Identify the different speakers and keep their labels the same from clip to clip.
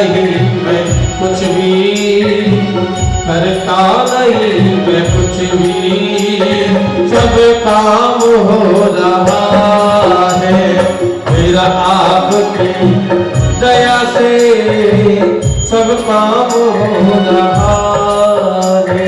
Speaker 1: नहीं मैं कुछ भी, करता नहीं मैं कुछ भी, सब काम हो रहा है मेरा आपकी दया से, सब काम हो रहा है।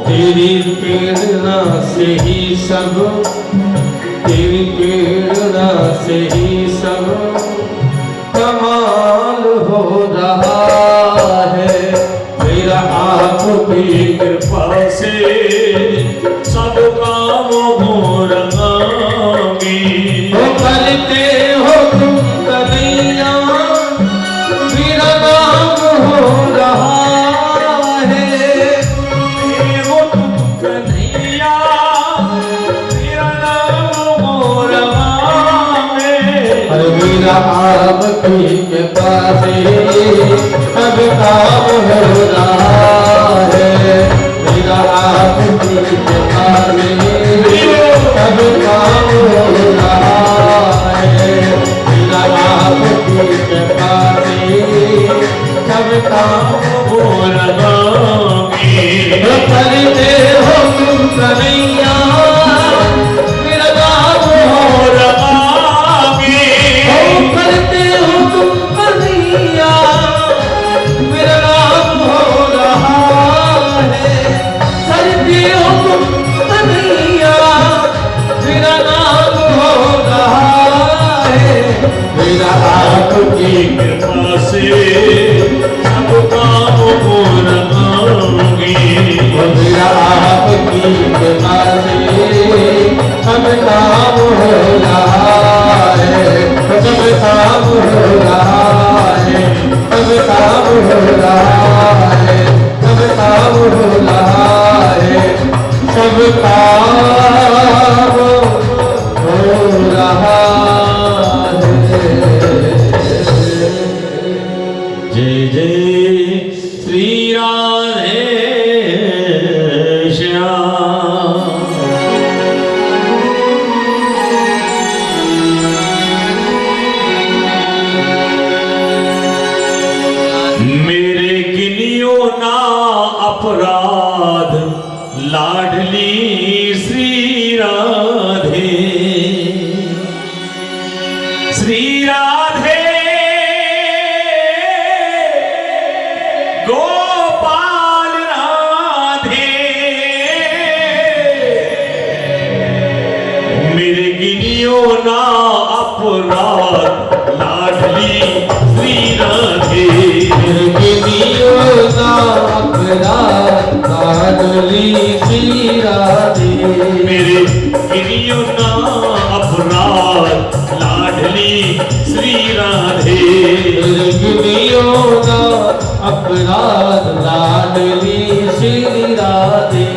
Speaker 1: तेरी प्रेरणा से ही सब, तेरी प्रेरणा से ही सब कमाल हो रहा है मेरा आपकी कृपा से, सब काम हो रहा है। करते हो तुम कन्हैया मेरा नाम हो रहा है, हो तुम कन्हैया मेरा नाम हो रहा है। अरे मेरा आपकी कृपा से सब काम हो रहा है मेरा आपकी कृपा से सब काम हो रहा है मेरा आपकी कृपा से सब काम हो रहा है। करते हो तुम कन्हैया मेरा नाम हो रहा है, करते हो तुम कन्हैया मेरा नाम हो रहा है, करते हो तुम कन्हैया मेरा नाम हो रहा है मेरा आपकी कृपा से सब काम हो रहा है, मेरा आपकी कृपा से सब काम हो रहा है, सब काम हो रहा है, सब काम हो रहा है, सब काम हो रहा है, सब काम हो रहा है। जय जय श्री राधे श्याम। मेरे गिनियो ना अपराध लाडली श्री राधे, श्री राधे गोपाल राधे। मेरे गिनियो ना अपराध लाडली श्री राधे, मेरे गिनियो ना अपराध लाडली श्री राधे, मेरे गिनियो ना अपराध लाडली श्री राधे, मेरे गिनियो ना अपराध लाडली श्री राधे।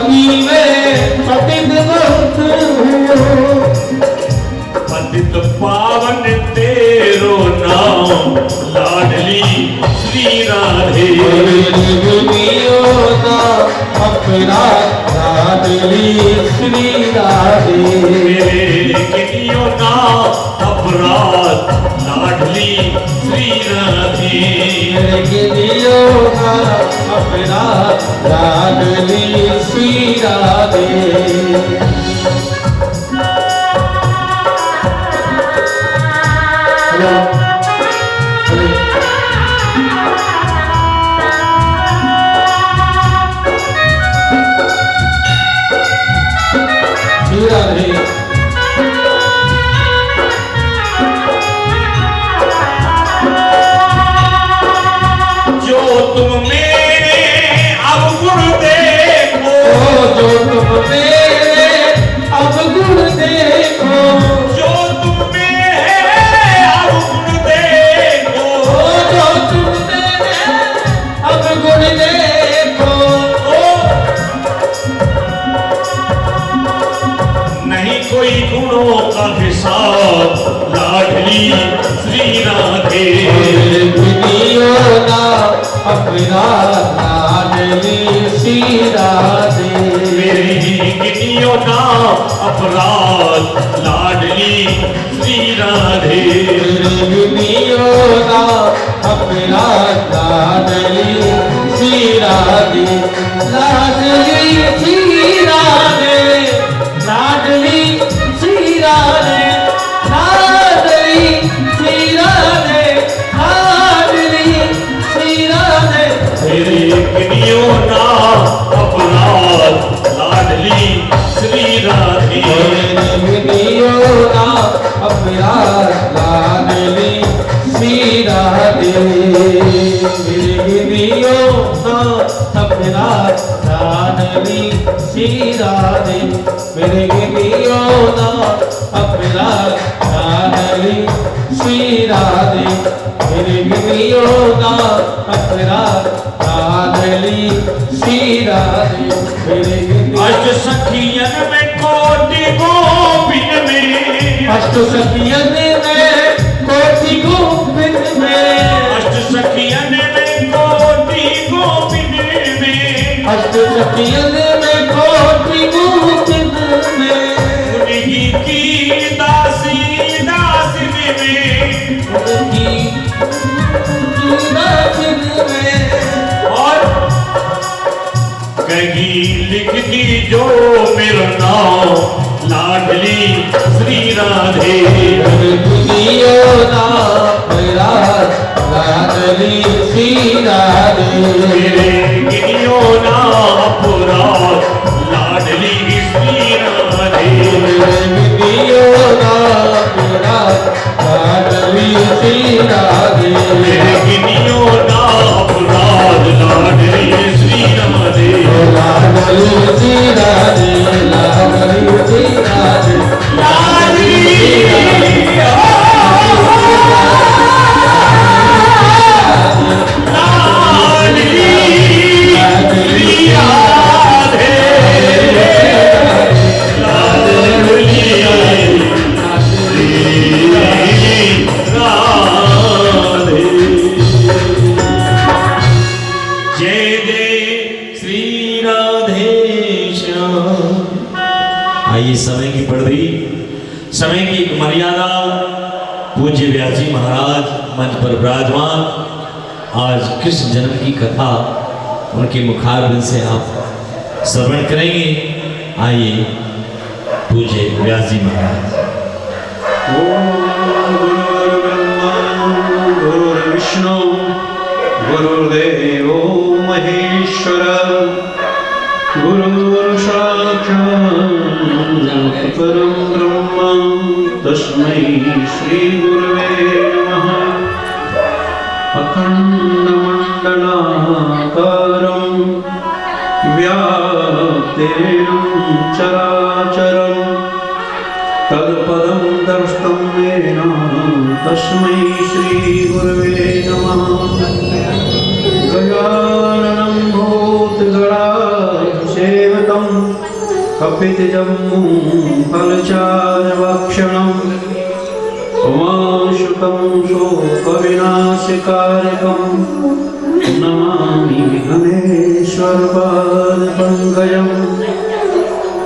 Speaker 1: की मैं पतित बहुत हूँ।
Speaker 2: पतित पावन तेरो नाम लाडली श्री राधे।
Speaker 1: अपराध लाडली श्री राधे।
Speaker 2: मेरे गिनियो ना अपराध लाडली श्री राधे।
Speaker 1: मेरे गिनियो ना अपराध लाडली श्री राधे।
Speaker 2: जो तुम मेरे अवगुण देखो,
Speaker 1: जो तुम मेरे अवगुण देखो,
Speaker 2: जो तुम मेरे अवगुण देखो,
Speaker 1: जो तुम मेरे अवगुण देखो।
Speaker 2: नहीं कोई गुणों का हिसाब लाडली श्री राधे।
Speaker 1: अपराध लाडली श्री राधे।
Speaker 2: मेरे गिनियो ना अपराध लाडली श्री राधे।
Speaker 1: गिनियो ना अपराध लाडली श्री राधे। लाडली श्री राधे, लाडली श्री राधे, लाडली श्री राधे, लाडली श्री राधे।
Speaker 2: मेरे गिनियो ना अपराध लाडली श्री राधे।
Speaker 1: गिनियो ना अपराध लाडली श्री राधे। गिनियो ना अपराध लाडली श्री राधे। मेरे गिनियो ना अपराध लाडली श्री राधे। मेरे गिनियो ना अपराध लाडली श्री राधे। मेरे
Speaker 2: अष्ट सखियन में कोटि गोपिन में,
Speaker 1: अष्ट सखियन में कोटि गोपिन में,
Speaker 2: अष्ट सखियन में कोटि गोपिन में,
Speaker 1: अष्ट सखियन में कोटि गोपिन में।
Speaker 2: उन्हीं की दासी दासिन में,
Speaker 1: उनकी दासिन में। और
Speaker 2: कहीं लिख दी जो मेरा नाम लाडली श्री राधे।
Speaker 1: गिनियो ना अपराध लाडली श्री राधे।
Speaker 2: मेरे गिनियो ना अपराध लाडली श्री राधे।
Speaker 1: गिनियो ना अपराध लाडली श्री राधे।
Speaker 2: मेरे गिनियो ना अपराध लाडली श्री राधे।
Speaker 1: लाडली श्री राधे, लाडली श्री राधे, लाडली
Speaker 2: आइए समय की पड़ती, समय की एक मर्यादा। पूज्य व्यास जी महाराज मंच पर विराजमान, आज कृष्ण जन्म की कथा उनके मुखारबिंद से आप श्रवण करेंगे। आइए पूज्य व्यास जी महाराज।
Speaker 3: गुरुर्विष्णु गुरुर्देवो महेश्वर गुरुर्साक्षात् परं ब्रह्म तस्मै श्री गुरवे नमः। अखण्डमण्डलाकारं व्याप्तेन चराचरं तत्पदं दर्शितं येन तस्मै श्री गुरवे नमः। गजाननं भूतगणाधिसेवितं कपितजम्बुं फलचारभक्षणम् उमाशुकं शोकविनाशकारकम् नमामि गणेश्वरपादपङ्कजम्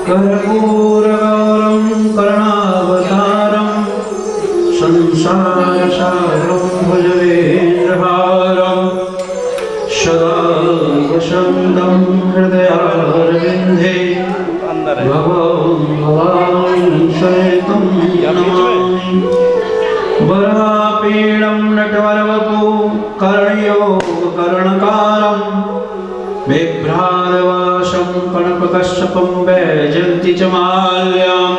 Speaker 3: कर्पूरगौरं करुणावतारं संसारसारं भुजगेन्द्रहारं सदा वसन्तं हृदयारविन्दे भवान् सहितं नमामि वरापीडं नटवरवपु कर्णयो कर्णकारं बिभ्रारवासं कणककश्यपं वैजयन्ति च माल्यां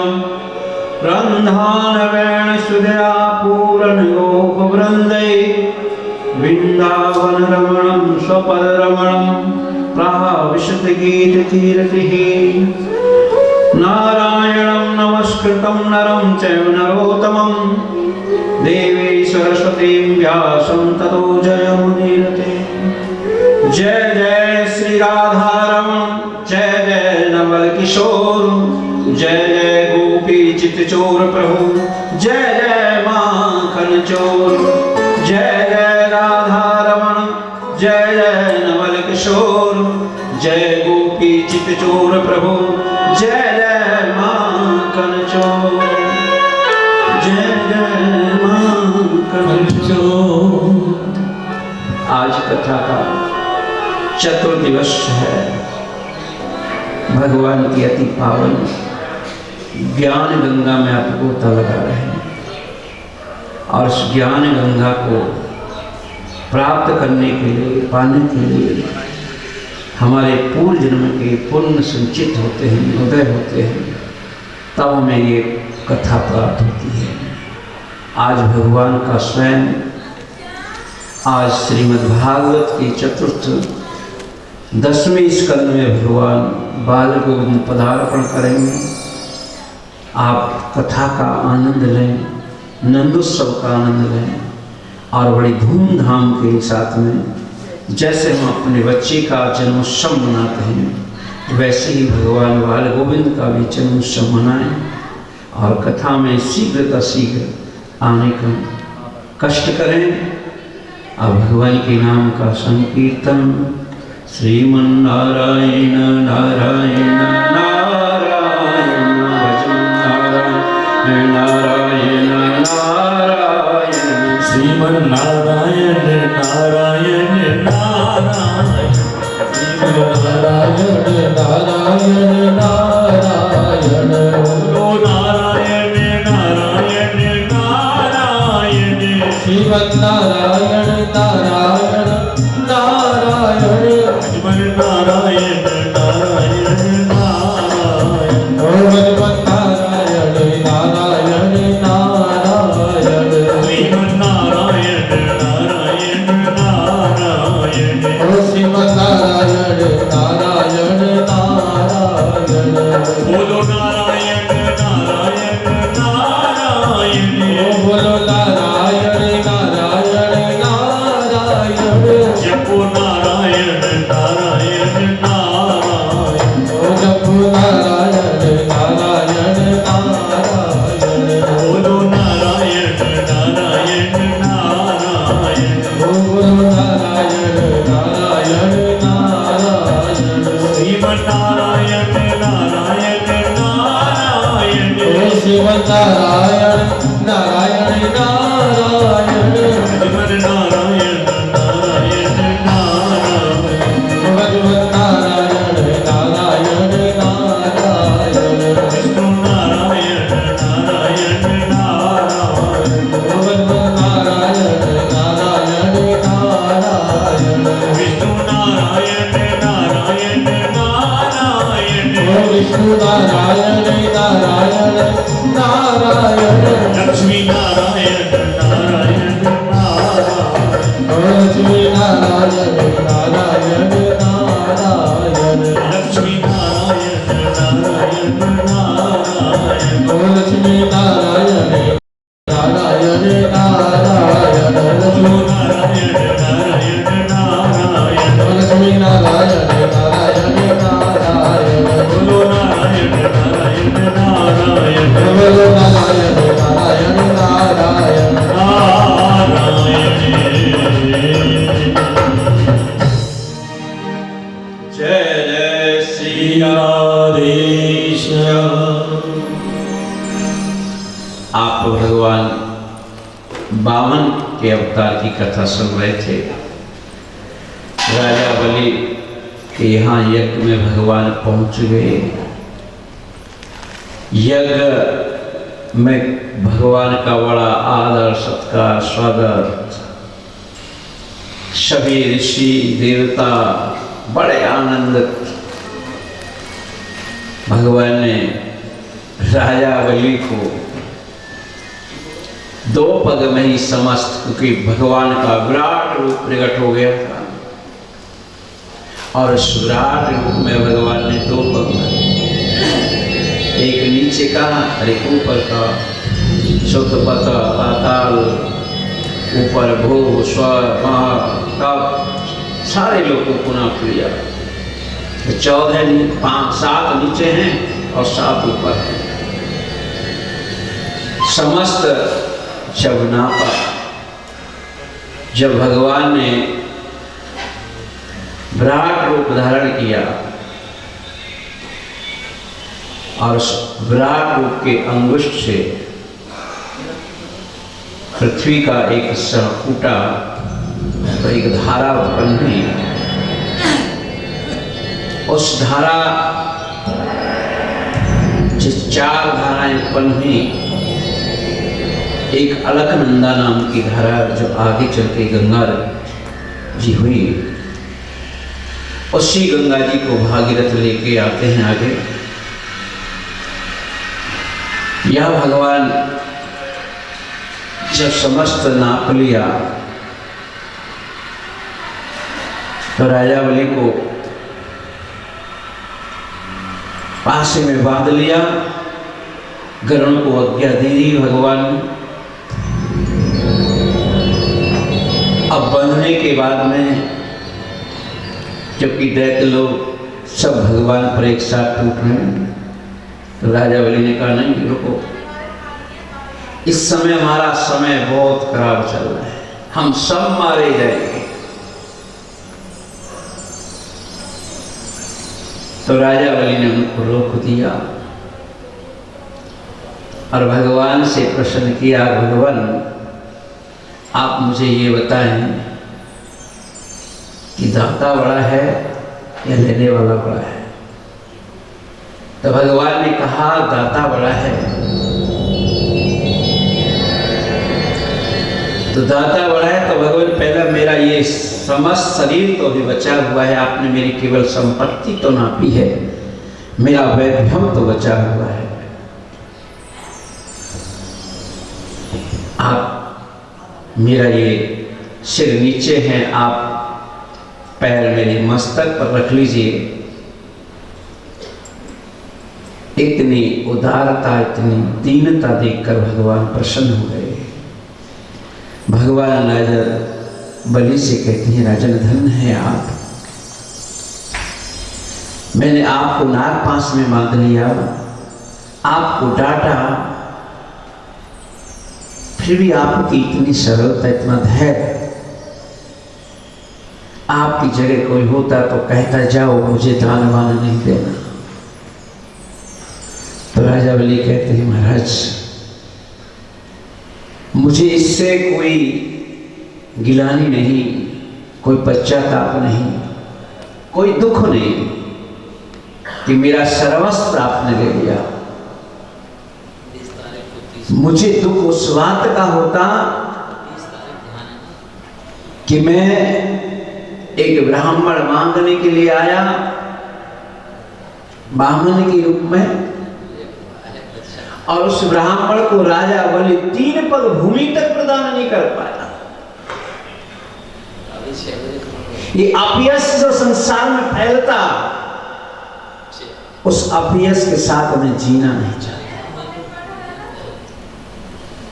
Speaker 3: रन्ध्रानवेणसुधया पूरनगोपवृन्दै वृन्दावनरमणं स्वपदरमणं प्राविशतगीतकीर्तिः नारायणं नमस्कृतं नरं चैव नरोत्तमं देवी सरस्वतीं व्यासं ततो जयमुदीरते। जय जय श्री राधारमण, जय जय नवल किशोर, जय जय गोपी चितचोर प्रभु, जय जय माखन चोर। जय जय राधारमण, जय जय नवल किशोर, जय गोपी चितचोर प्रभु, जय जय माखन चोर, जय जय माखन चोर। आज कथा का चतुर्दिवस है। भगवान की अति पावन ज्ञान गंगा में आप गोता लगा रहे हैं और उस ज्ञान गंगा को प्राप्त करने के लिए, पाने के लिए हमारे पूर्व जन्म के पुण्य संचित होते हैं, उदय होते हैं, तब हमें ये कथा प्राप्त होती है। आज भगवान का स्वयं, आज श्रीमद्भागवत की चतुर्थ 10वें स्कंद में भगवान बाल गोविंद पदार्पण करेंगे। आप कथा का आनंद लें, नंदोत्सव का आनंद लें और बड़ी धूमधाम के साथ में, जैसे हम अपने बच्चे का जन्मोत्सव मनाते हैं वैसे ही भगवान बाल गोविंद का भी जन्मोत्सव मनाएं और कथा में शीघ्र आने का कष्ट करें। अब भगवान के नाम का संकीर्तन श्रीमन्नारायण नारायण नारायण भजन नारायण नारायण नारायण
Speaker 2: श्रीमन्नारायण नारायण नारायण
Speaker 1: नारायण नारायण नारायण
Speaker 2: ओ नारायण नारायण नारायण
Speaker 1: श्रीमन्नारायण नारायण नारायण
Speaker 2: श्रीमन्नारायण नारायण नारायण
Speaker 1: श्रीमन्नारायण नारायण नारायण
Speaker 2: श्रीमन्नारायण नारायण नारायण
Speaker 1: श्रीमन्नारायण नारायण नारायण
Speaker 2: बोलो नारायण नारायण नारायण
Speaker 1: बोलो नारायण नारायण नारायण
Speaker 2: जपो नारायण नारायण नारायण
Speaker 1: जपो नारायण नारायण नारायण
Speaker 2: बोलो नारायण नारायण नारायण
Speaker 1: बोलो नारायण नारायण नारायण
Speaker 2: श्रीमन्नारायण नारायण नारायण
Speaker 1: श्रीमन्नारायण नारायण नारायण
Speaker 2: श्रीमन्नारायण नारायण नारायण
Speaker 1: भगवन्नारायण नारायण नारायण
Speaker 2: विष्णु नारायण नारायण नारायण
Speaker 1: भगवन्नारायण नारायण नारायण
Speaker 2: विष्णु नारायण नारायण नारायण
Speaker 1: विष्णु नारायण नारायण नारायण
Speaker 2: लक्ष्मी नारायण नारायण नारायण
Speaker 1: लक्ष्मी नारायण नारायण नारायण
Speaker 2: लक्ष्मी नारायण नारायण नारायण
Speaker 1: लक्ष्मी नारायण नारायण नारायण
Speaker 2: बोलो नारायण नारायण नारायण
Speaker 1: लक्ष्मी नारायण नारायण नारायण
Speaker 2: बोलो
Speaker 3: आप भगवान वामन के अवतार की कथा सुन रहे थे। राजा बलि के यहाँ यज्ञ में भगवान पहुंच गए। यज्ञ में भगवान का बड़ा आदर सत्कार स्वागत, सभी ऋषि देवता बड़े आनंदित। भगवान ने राजा बलि को 2 पग में ही समस्त, क्योंकि भगवान का विराट रूप प्रकट हो गया था और उस विराट रूप में भगवान ने 2 पग में, एक नीचे का और एक ऊपर का, सुतपथ पाताल, ऊपर भू स्वर तप सारे लोगों को पुनः किया। 14 5 7 नीचे हैं और 7 ऊपर हैं। समस्त जब नापा, जब भगवान ने विराट रूप धारण किया और उस विराट रूप के अंगुष्ठ से पृथ्वी का एक सर फूटा तो एक धारा उत्पन्न हुई। उस धारा, जिस 4 धाराएं उत्पन्न हुई, एक अलकनंदा नाम की धारा जो आगे चल के गंगा जी हुई, उसी गंगा जी को भागीरथ लेके आते हैं आगे। यह भगवान जब समस्त नाप लिया तो राजा बलि को पासे में बांध लिया। गरुड़ को आज्ञा दे दी भगवान ने। अब बंधने के बाद में जबकि दैत्य लोग सब भगवान पर एक साथ टूट रहे हैं, तो राजा बलि ने कहा नहीं रुको, इस समय हमारा समय बहुत खराब चल रहा है, हम सब मारे जाएंगे। तो राजा बलि ने उनको रोक दिया और भगवान से प्रश्न किया, भगवान आप मुझे ये बताएं कि दाता बड़ा है या लेने वाला बड़ा है? तो भगवान ने कहा दाता बड़ा है। तो दाता बड़ा है तो भगवान पहला मेरा ये समस्त शरीर तो भी बचा हुआ है, आपने मेरी केवल संपत्ति तो नापी है, मेरा वैभव तो बचा हुआ है। आप मेरा ये सिर नीचे है, आप पैर मेरे मस्तक पर रख लीजिए। इतनी उदारता, इतनी दीनता देखकर भगवान प्रसन्न हो गए। भगवान राजा बलि से कहते हैं, राजन धन्य है आप, मैंने आपको नागपाश में बांध लिया, आपको डांटा, फिर भी आपकी इतनी सरलता, इतना धैर्य। आपकी जगह कोई होता तो कहता जाओ मुझे दान वान नहीं देना। तो राजा बलि कहते हैं महाराज मुझे इससे कोई गिलानी नहीं, कोई पश्चाताप नहीं, कोई दुख नहीं कि मेरा सर्वस्व आपने ले लिया। मुझे दुख उस बात का होता कि मैं एक ब्राह्मण मांगने के लिए आया, बामन के रूप में, और उस ब्राह्मण को राजा बलि 3 पग भूमि तक प्रदान नहीं कर पाया। ये अपयश जो संसार में फैलता, उस अपयश के साथ मैं जीना नहीं चाहता।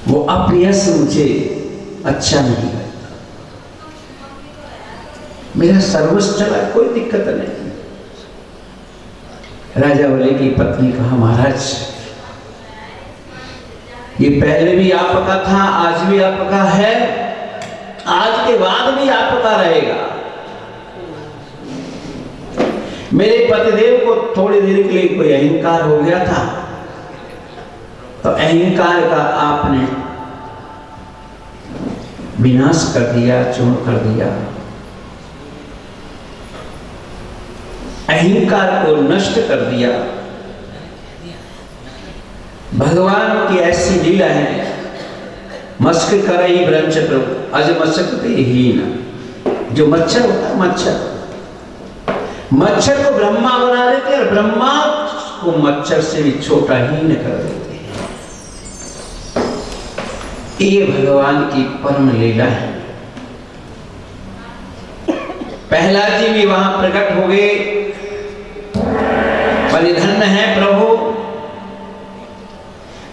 Speaker 3: वो अपयश मुझे अच्छा नहीं लगता। मेरा सर्वस्व चला, कोई दिक्कत नहीं। राजा बलि की पत्नी कहा महाराज ये पहले भी आपका था, आज भी आपका है, आज के बाद भी आपका रहेगा। मेरे पतिदेव को थोड़ी देर के लिए कोई अहंकार हो गया था, तो अहंकार का आपने विनाश कर दिया, चूर्ण कर दिया। अहंकार को नष्ट कर दिया। भगवान की ऐसी लीला है। मस्क करई ब्रह्मच प्रभु अज मस्कते ही न। जो मच्छर होता है, मच्छर को ब्रह्मा बना देते और ब्रह्मा को मच्छर से भी छोटा हीन कर देते हैं। ये भगवान की परम लीला है। प्रहलाद जी भी वहां प्रकट हो गए। परिधन्य है प्रभु,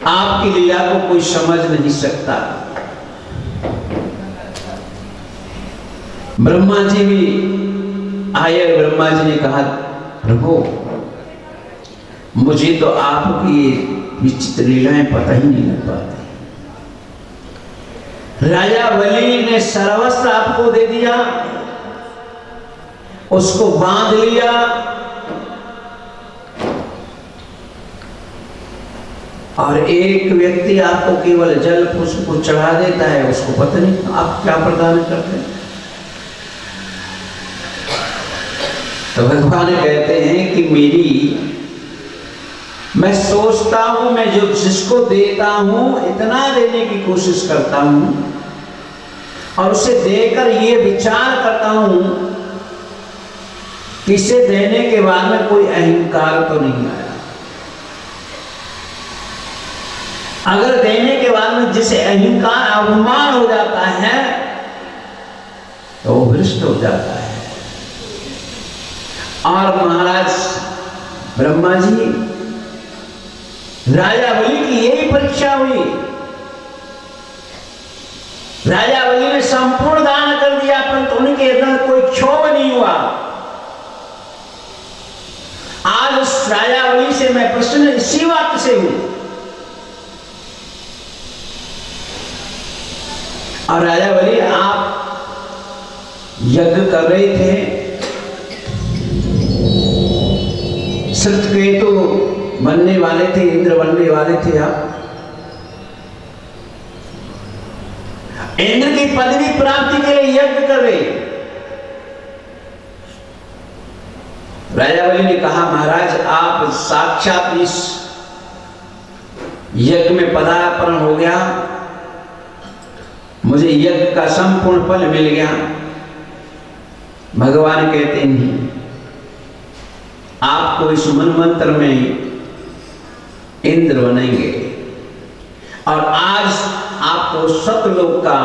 Speaker 3: आपकी लीला को कोई समझ नहीं सकता। ब्रह्मा जी भी आए। ब्रह्मा जी ने कहा प्रभु मुझे तो आपकी विचित्र लीलाएं पता ही नहीं लग पाती। राजा बलि ने सर्वस्व आपको दे दिया, उसको बांध लिया, और एक व्यक्ति आपको केवल जल पुष्प को चढ़ा देता है, उसको पता नहीं आप क्या प्रदान करते हैं। तो भगवान कहते हैं कि मैं सोचता हूं, मैं जो जिसको देता हूं इतना देने की कोशिश करता हूं और उसे देकर ये विचार करता हूं कि इसे देने के बाद में कोई अहंकार तो नहीं आया। अगर देने के बाद में जिसे अहंकार अवमान हो जाता है तो वो भ्रष्ट हो जाता है। और महाराज ब्रह्मा जी, राजा बलि की यही परीक्षा हुई। राजा बलि ने संपूर्ण दान कर दिया, परंतु उनके अंदर कोई क्षोभ नहीं हुआ। आज उस राजा बलि से मैं प्रश्न इसी बात से हूं। और राजा बलि आप यज्ञ कर रहे थे, सत्यकेतु बनने वाले थे, इंद्र बनने वाले थे। आप इंद्र की पदवी प्राप्ति के लिए यज्ञ कर रहे। राजा बलि ने कहा महाराज आप साक्षात इस यज्ञ में पदार्पण हो गया, मुझे यज्ञ का संपूर्ण फल मिल गया। भगवान कहते नहीं, आपको इस मनमंत्र में इंद्र बनेंगे और आज आपको सतलोक का,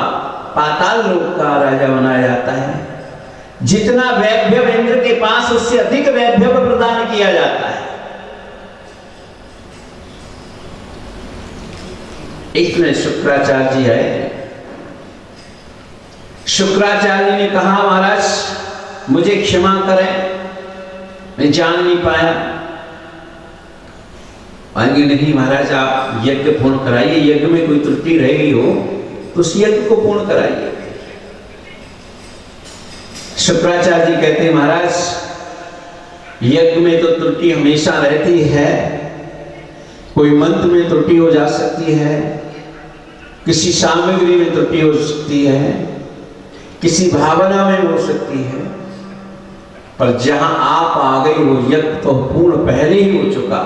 Speaker 3: पाताल लोक का राजा बनाया जाता है। जितना वैभव इंद्र के पास उससे अधिक वैभव प्रदान किया जाता है। इसमें शुक्राचार्य जी आए। शुक्राचार्य ने कहा महाराज मुझे क्षमा करें, मैं जान नहीं पाया। आगे नहीं महाराज आप यज्ञ पूर्ण कराइए, यज्ञ में कोई त्रुटि रह गई हो तो उस यज्ञ को पूर्ण कराइए। शुक्राचार्य जी कहते हैं महाराज यज्ञ में तो त्रुटि हमेशा रहती है, कोई मंत्र में त्रुटि हो जा सकती है, किसी सामग्री में त्रुटि हो सकती है, किसी भावना में हो सकती है, पर जहां आप आ गए वो यज्ञ तो पूर्ण पहले ही हो चुका।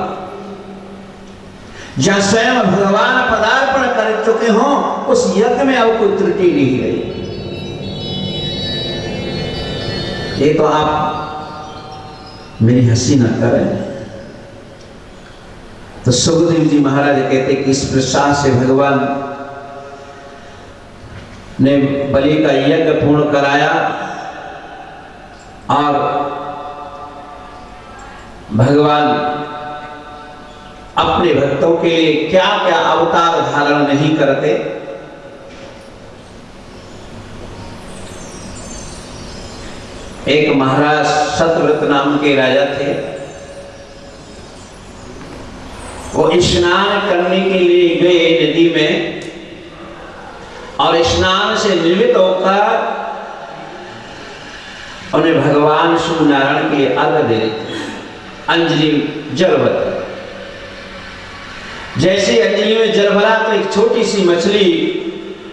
Speaker 3: जहां स्वयं भगवान पदार्पण कर चुके हो उस यज्ञ में अब कोई त्रुटि नहीं रही। ये तो आप मेरी हंसी न करें। तो सुखदेव जी महाराज कहते कि इस प्रसाद से भगवान ने बलि का यज्ञ पूर्ण कराया और भगवान अपने भक्तों के लिए क्या क्या अवतार धारण नहीं करते। एक महाराज सतव्रत नाम के राजा थे। वो स्नान करने के लिए गए नदी में और स्नान से निवृत्त होकर उन्हें भगवान सूर्य नारायण के लिए अर्घ दे अंजलि जलवत। जैसे अंजलि में जल भरा तो एक छोटी सी मछली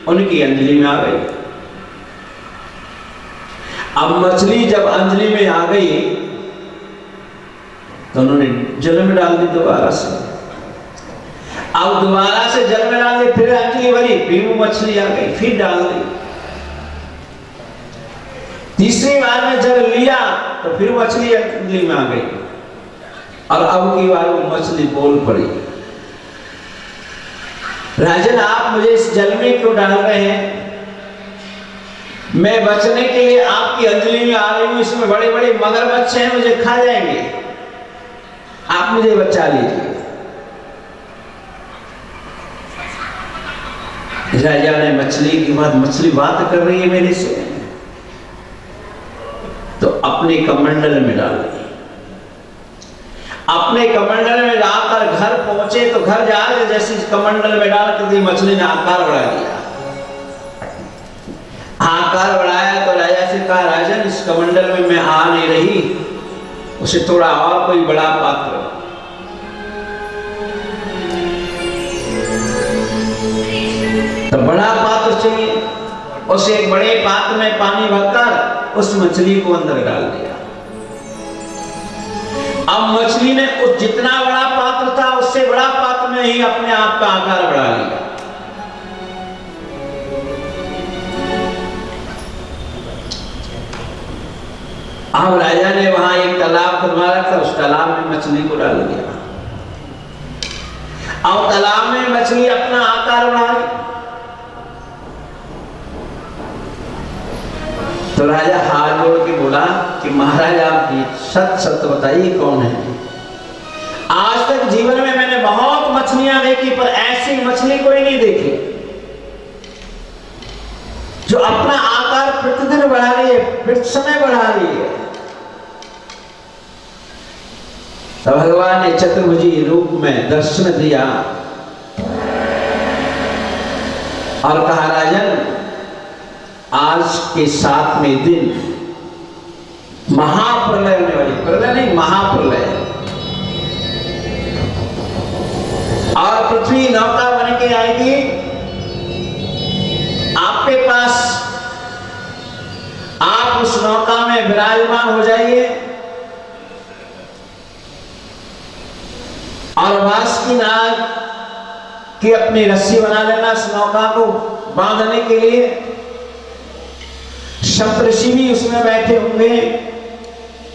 Speaker 3: उनकी अंजलि में आ गई। अब मछली जब अंजलि में आ गई तो उन्होंने जल में डाल दी दोबारा से। अब दोबारा से जल में डाल दी, फिर अंजलि भरी, फिर वो मछली आ गई, फिर डाल दी। तीसरी बार में जल लिया तो फिर मछली अंजलि में आ गई, और अब की बार वो मछली बोल पड़ी, राजन आप मुझे इस जल में क्यों डाल रहे हैं? मैं बचने के लिए आपकी अंजलि में आ रही हूं, इसमें बड़े बड़े मगरमच्छ हैं, मुझे खा जाएंगे, आप मुझे बचा लीजिए। राजा ने मछली की बात, मछली बात कर रही है मेरे से, तो अपने कमंडल में डाल दी। अपने कमंडल में डालकर घर पहुंचे तो घर जाकर जैसे कमंडल में डाल कर मछली ने आकार बढ़ा दिया। आकार बढ़ाया तो राजा से कहा, राजन इस कमंडल में मैं आ नहीं रही, उसे थोड़ा और कोई बड़ा पात्र। तो बड़ा पात्र चाहिए, उसे एक बड़े पात्र में पानी भरकर उस मछली को अंदर डाल दिया। अब मछली ने उस जितना बड़ा पात्र था उससे बड़ा पात्र में ही अपने आप का आकार बढ़ा लिया। अब राजा ने वहां एक तालाब खुदवा रखा, उस तालाब में मछली को डाल दिया। अब तालाब में मछली अपना आकार बढ़ा ली। तो राजा हाथ जोड़ के बोला कि महाराज आप सच सत्य बताइए कौन है? आज तक जीवन में मैंने बहुत मछलियां देखी पर ऐसी मछली कोई नहीं देखी जो अपना आकार प्रतिदिन बढ़ा रही है, प्रति समय बढ़ा रही है। तो भगवान ने चतुर्भुजी रूप में दर्शन दिया और कहा, राजन आज के 7वें दिन महाप्रलय होने वाली, प्रलय नहीं महाप्रलय, और पृथ्वी नौका बन के आएगी आपके पास। आप उस नौका में विराजमान हो जाइए और बासुकीनाग की अपनी रस्सी बना लेना इस नौका को बांधने के लिए। सप्तऋषि भी उसमें बैठे होंगे,